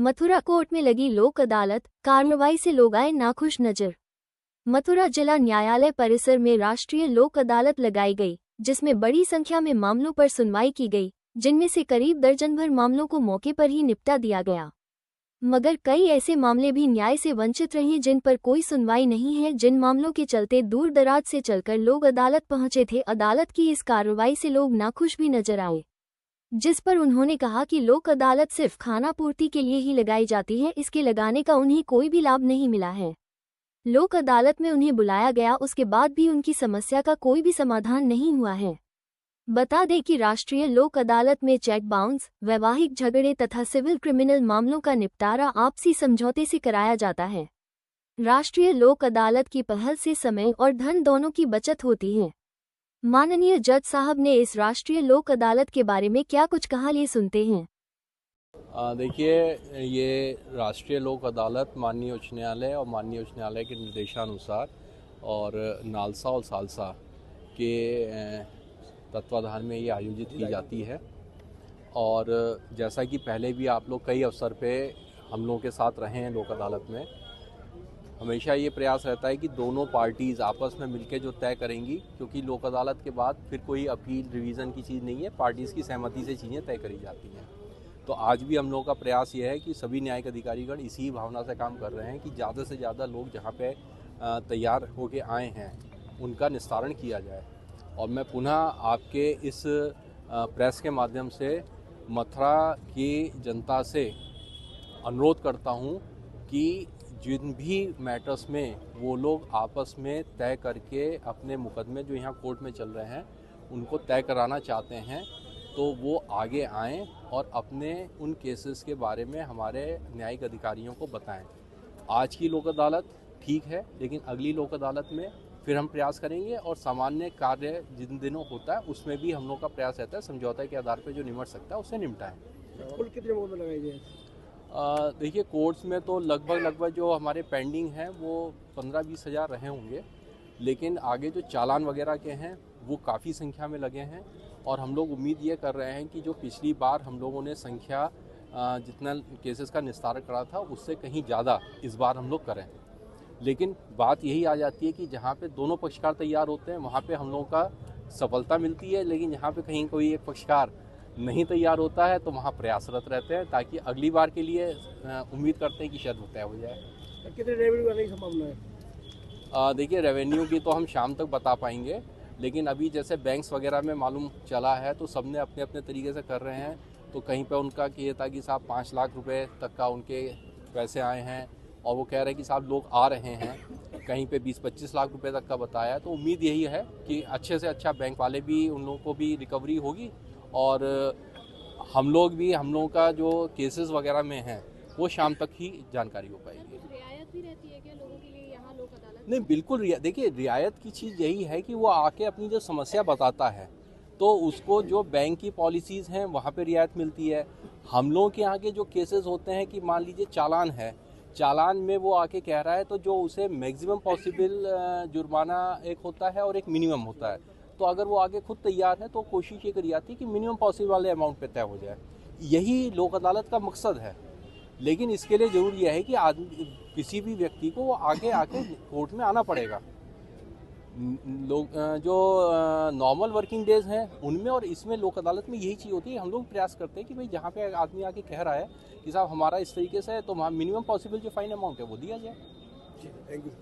Mathura court में लगी लोक अदालत, कार्रवाई से लोग आए नाखुश नजर। मथुरा जिला न्यायालय परिसर में राष्ट्रीय लोक अदालत लगाई गई, जिसमें बड़ी संख्या में मामलों पर सुनवाई की गई, जिनमें से करीब दर्जन भर मामलों को मौके पर ही निपटा दिया गया। मगर कई ऐसे मामले भी न्याय से वंचित रहे जिन पर कोई सुनवाई नहीं है, जिन मामलों के चलते दूर दराज से चलकर लोग अदालत पहुंचे थे। अदालत की इस कार्रवाई से लोग नाखुश भी नजर आए, जिस पर उन्होंने कहा कि लोक अदालत सिर्फ खाना पूर्ति के लिए ही लगाई जाती है, इसके लगाने का उन्हें कोई भी लाभ नहीं मिला है। लोक अदालत में उन्हें बुलाया गया, उसके बाद भी उनकी समस्या का कोई भी समाधान नहीं हुआ है। बता दें कि राष्ट्रीय लोक अदालत में चेक बाउंस, वैवाहिक झगड़े तथा सिविल क्रिमिनल मामलों का निपटारा आपसी समझौते से कराया जाता है। राष्ट्रीय लोक अदालत की पहल से समय और धन दोनों की बचत होती है। माननीय जज साहब ने इस राष्ट्रीय लोक अदालत के बारे में क्या कुछ कहा, ये सुनते हैं। देखिए, ये राष्ट्रीय लोक अदालत माननीय उच्च न्यायालय और माननीय उच्च न्यायालय के निर्देशानुसार और नालसा और सालसा के तत्वाधान में ये आयोजित की जाती है। और जैसा कि पहले भी आप लोग कई अवसर पे हम लोगों के साथ रहे हैं लोक अदालत में, हमेशा ये प्रयास रहता है कि दोनों पार्टीज़ आपस में मिलकर जो तय करेंगी, क्योंकि लोक अदालत के बाद फिर कोई अपील रिवीज़न की चीज़ नहीं है, पार्टीज़ की सहमति से चीज़ें तय करी जाती हैं। तो आज भी हम लोगों का प्रयास ये है कि सभी न्यायिक अधिकारीगण इसी भावना से काम कर रहे हैं कि ज़्यादा से ज़्यादा लोग जहाँ पे तैयार होके आए हैं उनका निस्तारण किया जाए। और मैं पुनः आपके इस प्रेस के माध्यम से मथुरा की जनता से अनुरोध करता हूँ कि जिन भी मैटर्स में वो लोग आपस में तय करके अपने मुकदमे जो यहाँ कोर्ट में चल रहे हैं उनको तय कराना चाहते हैं, तो वो आगे आएँ और अपने उन केसेस के बारे में हमारे न्यायिक अधिकारियों को बताएं। आज की लोक अदालत ठीक है, लेकिन अगली लोक अदालत में फिर हम प्रयास करेंगे और सामान्य कार्य जिन दिनों होता है उसमें भी हम लोग का प्रयास रहता है समझौते के आधार पर जो निमट सकता है उसे निपटाएं। कुल कितने मुकदमे लगाए गए? देखिए, कोर्ट्स में तो लगभग जो हमारे पेंडिंग हैं वो 15-20 हज़ार रहे होंगे, लेकिन आगे जो चालान वगैरह के हैं वो काफ़ी संख्या में लगे हैं। और हम लोग उम्मीद ये कर रहे हैं कि जो पिछली बार हम लोगों ने संख्या जितना केसेस का निस्तारण करा था उससे कहीं ज़्यादा इस बार हम लोग करें। लेकिन बात यही आ जाती है कि जहाँ पे दोनों पक्षकार तैयार होते हैं वहाँ पे हम लोगों का सफलता मिलती है, लेकिन जहाँ पे कहीं कोई एक पक्षकार नहीं तैयार होता है तो वहाँ प्रयासरत रहते हैं ताकि अगली बार के लिए उम्मीद करते हैं कि शायद वो तय हो जाए। कितने रेवेन्यू करने की संभावना है? देखिए, रेवेन्यू की तो हम शाम तक बता पाएंगे, लेकिन अभी जैसे बैंक्स वगैरह में मालूम चला है तो सबने अपने अपने तरीके से कर रहे हैं। तो कहीं पे उनका ये था कि साहब 5 लाख रुपए तक का उनके पैसे आए हैं और वो कह रहे हैं कि साहब लोग आ रहे हैं। कहीं पे 20-25 लाख रुपए तक का बताया है। तो उम्मीद यही है कि अच्छे से अच्छा बैंक वाले भी, उन लोगों को भी रिकवरी होगी और हम लोगों का जो केसेस वगैरह में हैं वो शाम तक ही जानकारी हो पाएगी। रियायत भी रहती है क्या लोगों के लिए यहाँ लोक अदालत? नहीं, बिल्कुल। देखिए, रियायत की चीज़ यही है कि वो आके अपनी जो समस्या बताता है तो उसको जो बैंक की पॉलिसीज़ हैं वहाँ पे रियायत मिलती है। हम लोगों के यहाँ के जो केसेस होते हैं कि मान लीजिए चालान है, चालान में वो आके कह रहा है तो जो उसे मैक्सिमम पॉसिबल जुर्माना एक होता है और एक मिनिमम होता है। तो अगर वो आगे खुद तैयार है तो कोशिश ये करी जाती है कि मिनिमम पॉसिबल वाले अमाउंट पे तय हो जाए। यही लोक अदालत का मकसद है। लेकिन इसके लिए ज़रूरी है कि आदमी, किसी भी व्यक्ति को वो आगे आके कोर्ट में आना पड़ेगा। लोग जो नॉर्मल वर्किंग डेज हैं उनमें और इसमें लोक अदालत में यही चीज़ होती है। हम लोग प्रयास करते हैं कि भाई जहाँ पे आदमी आके कह रहा है कि साहब हमारा इस तरीके से है तो वहाँ मिनिमम पॉसिबल जो फाइन अमाउंट है वो दिया जाए। Thank you.